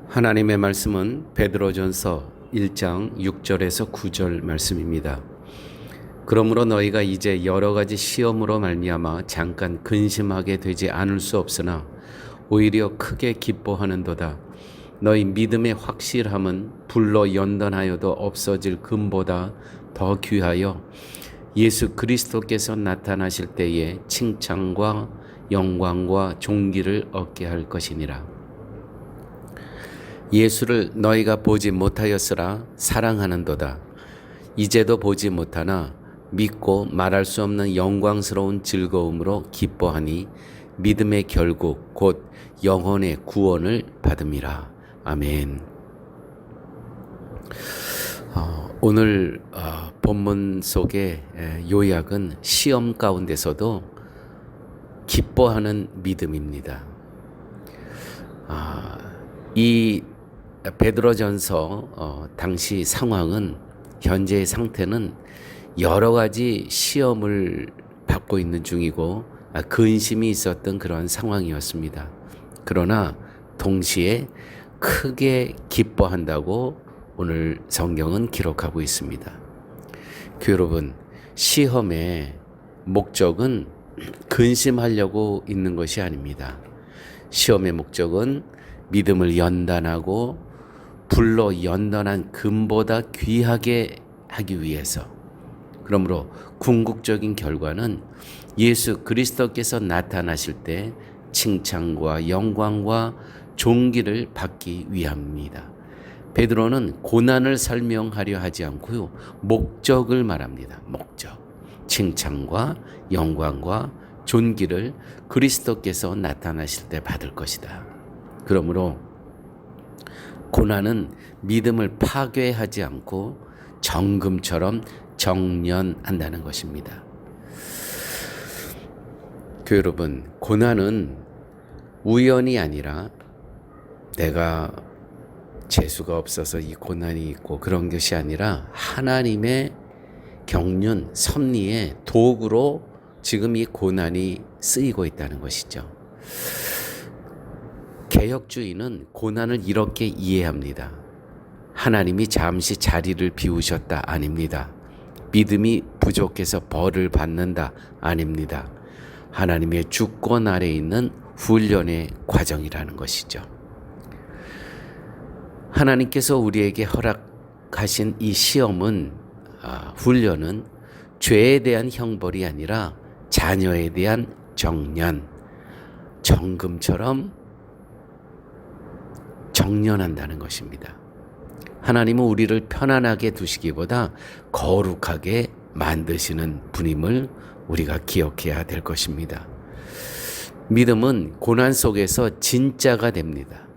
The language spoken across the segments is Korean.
하나님의 말씀은 베드로전서 1장 6절에서 9절 말씀입니다. 그러므로 너희가 이제 여러 가지 시험으로 말미암아 잠깐 근심하게 되지 않을 수 없으나 오히려 크게 기뻐하는도다. 너희 믿음의 확실함은 불로 연단하여도 없어질 금보다 더 귀하여 예수 그리스도께서 나타나실 때에 칭찬과 영광과 존귀를 얻게 할 것이니라. 예수를 너희가 보지 못하였으나 사랑하는도다. 이제도 보지 못하나 믿고 말할 수 없는 영광스러운 즐거움으로 기뻐하니 믿음의 결국 곧 영혼의 구원을 받음이라. 아멘. 오늘 본문 속의 요약은 시험 가운데서도 기뻐하는 믿음입니다. 이 베드로전서 당시 상황은, 현재의 상태는 여러 가지 시험을 받고 있는 중이고 근심이 있었던 그런 상황이었습니다. 그러나 동시에 크게 기뻐한다고 오늘 성경은 기록하고 있습니다. 여러분, 시험의 목적은 근심하려고 있는 것이 아닙니다. 시험의 목적은 믿음을 연단하고 불로 연단한 금보다 귀하게 하기 위해서, 그러므로 궁극적인 결과는 예수 그리스도께서 나타나실 때 칭찬과 영광과 존귀를 받기 위함입니다. 베드로는 고난을 설명하려 하지 않고요, 목적을 말합니다. 목적. 칭찬과 영광과 존귀를 그리스도께서 나타나실 때 받을 것이다. 그러므로 고난은 믿음을 파괴하지 않고 정금처럼 정련한다는 것입니다. 여러분, 고난은 우연이 아니라 내가 재수가 없어서 이 고난이 있고 그런 것이 아니라 하나님의 경륜, 섭리의 도구로 지금 이 고난이 쓰이고 있다는 것이죠. 개혁주의는 고난을 이렇게 이해합니다. 하나님이 잠시 자리를 비우셨다 아닙니다. 믿음이 부족해서 벌을 받는다 아닙니다. 하나님의 주권 아래에 있는 훈련의 과정이라는 것이죠. 하나님께서 우리에게 허락하신 이 시험은, 훈련은 죄에 대한 형벌이 아니라 자녀에 대한 정련, 정금처럼 정련한다는 것입니다. 하나님은 우리를 편안하게 두시기보다 거룩하게 만드시는 분임을 우리가 기억해야 될 것입니다. 믿음은 고난 속에서 진짜가 됩니다.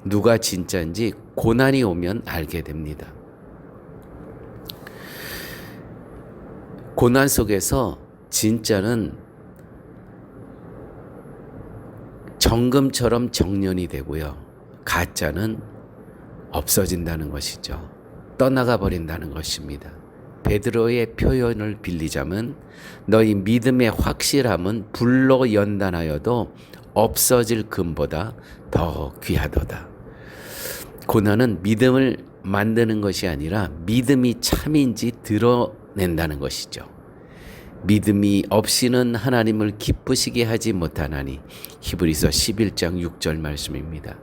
누가 진짜인지 고난이 오면 알게 됩니다. 고난 속에서 진짜는 정금처럼 정련이 되고요, 가짜는 없어진다는 것이죠. 떠나가 버린다는 것입니다. 베드로의 표현을 빌리자면 너희 믿음의 확실함은 불로 연단하여도 없어질 금보다 더 귀하도다. 고난은 믿음을 만드는 것이 아니라 믿음이 참인지 드러낸다는 것이죠. 믿음이 없이는 하나님을 기쁘시게 하지 못하나니, 히브리서 11장 6절 말씀입니다.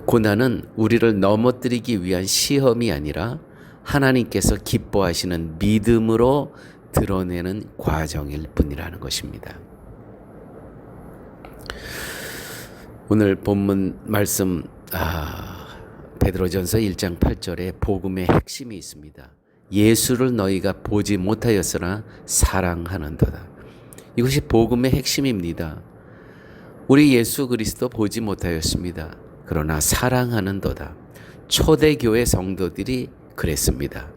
고난은 우리를 넘어뜨리기 위한 시험이 아니라 하나님께서 기뻐하시는 믿음으로 드러내는 과정일 뿐이라는 것입니다. 오늘 본문 말씀, 베드로전서 1장 8절에 복음의 핵심이 있습니다. 예수를 너희가 보지 못하였으나 사랑하는도다. 이것이 복음의 핵심입니다. 우리 예수 그리스도 보지 못하였습니다. 그러나 사랑하는도다. 초대교회 성도들이 그랬습니다.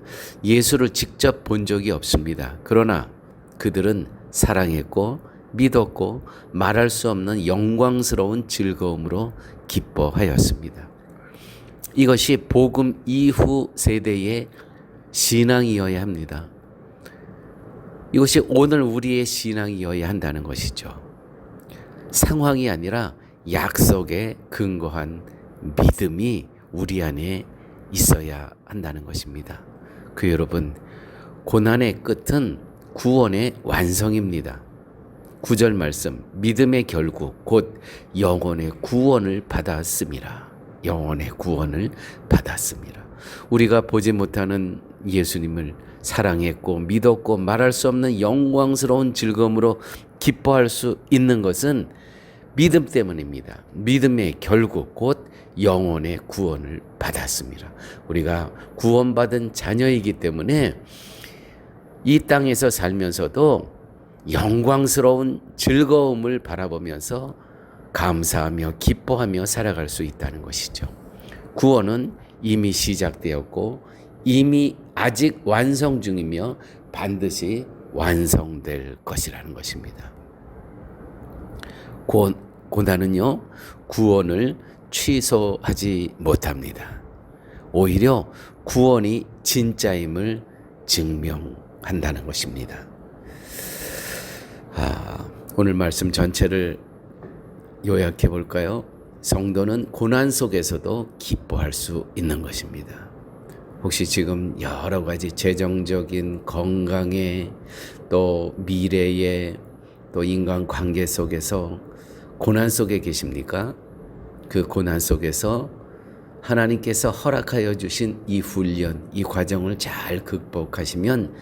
예수를 직접 본 적이 없습니다. 그러나 그들은 사랑했고 믿었고 말할 수 없는 영광스러운 즐거움으로 기뻐하였습니다. 이것이 복음 이후 세대의 신앙이어야 합니다. 이것이 오늘 우리의 신앙이어야 한다는 것이죠. 상황이 아니라 약속에 근거한 믿음이 우리 안에 있어야 한다는 것입니다. 그 여러분, 고난의 끝은 구원의 완성입니다. 9절 말씀, 믿음의 결국 곧 영혼의 구원을 받았습니다. 영혼의 구원을 받았습니다. 우리가 보지 못하는 예수님을 사랑했고 믿었고 말할 수 없는 영광스러운 즐거움으로 기뻐할 수 있는 것은 믿음 때문입니다. 믿음의 결국 곧 영혼의 구원을 받았습니다. 우리가 구원받은 자녀이기 때문에 이 땅에서 살면서도 영광스러운 즐거움을 바라보면서 감사하며 기뻐하며 살아갈 수 있다는 것이죠. 구원은 이미 시작되었고 이미 아직 완성 중이며 반드시 완성될 것이라는 것입니다. 고난은요, 구원을 취소하지 못합니다. 오히려 구원이 진짜임을 증명한다는 것입니다. 오늘 말씀 전체를 요약해 볼까요? 성도는 고난 속에서도 기뻐할 수 있는 것입니다. 혹시 지금 여러 가지 재정적인 건강에 또 미래에 또 인간관계 속에서 고난 속에 계십니까? 그 고난 속에서 하나님께서 허락하여 주신 이 훈련, 이 과정을 잘 극복하시면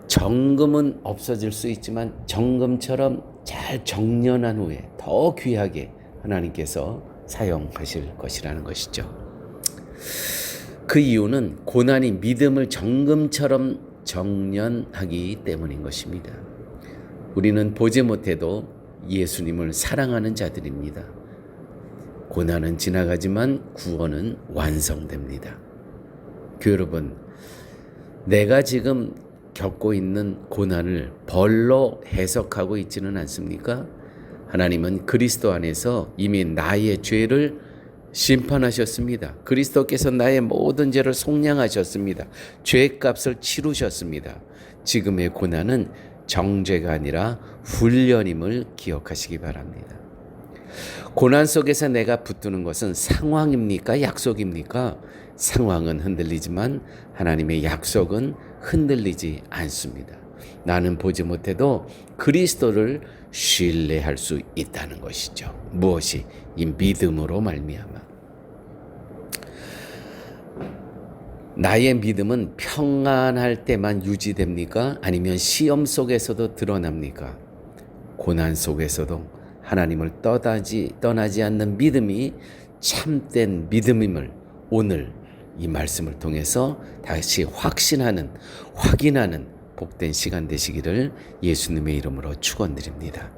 정금은 없어질 수 있지만 정금처럼 잘 정련한 후에 더 귀하게 하나님께서 사용하실 것이라는 것이죠. 그 이유는 고난이 믿음을 정금처럼 정련하기 때문인 것입니다. 우리는 보지 못해도 예수님을 사랑하는 자들입니다. 고난은 지나가지만 구원은 완성됩니다. 여러분, 내가 지금 겪고 있는 고난을 벌로 해석하고 있지는 않습니까? 하나님은 그리스도 안에서 이미 나의 죄를 심판하셨습니다. 그리스도께서 나의 모든 죄를 속량하셨습니다. 죄값을 치르셨습니다. 지금의 고난은 정죄가 아니라 훈련임을 기억하시기 바랍니다. 고난 속에서 내가 붙드는 것은 상황입니까? 약속입니까? 상황은 흔들리지만 하나님의 약속은 흔들리지 않습니다. 나는 보지 못해도 그리스도를 신뢰할 수 있다는 것이죠. 무엇이? 이 믿음으로 말미암아. 나의 믿음은 평안할 때만 유지됩니까? 아니면 시험 속에서도 드러납니까? 고난 속에서도 하나님을 떠나지 않는 믿음이 참된 믿음임을 오늘 이 말씀을 통해서 다시 확신하는, 확인하는 복된 시간 되시기를 예수님의 이름으로 축원드립니다.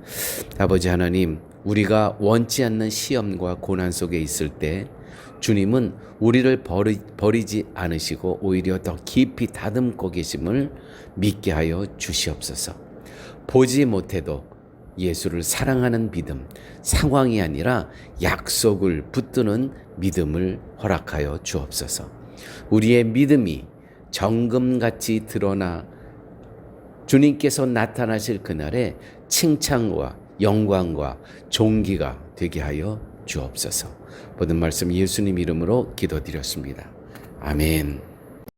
아버지 하나님, 우리가 원치 않는 시험과 고난 속에 있을 때 주님은 우리를 버리지 않으시고 오히려 더 깊이 다듬고 계심을 믿게 하여 주시옵소서. 보지 못해도 예수를 사랑하는 믿음, 상황이 아니라 약속을 붙드는 믿음을 허락하여 주옵소서. 우리의 믿음이 정금같이 드러나 주님께서 나타나실 그날에 칭찬과 영광과 존귀가 되게 하여 주옵소서. 모든 말씀 예수님 이름으로 기도드렸습니다. 아멘.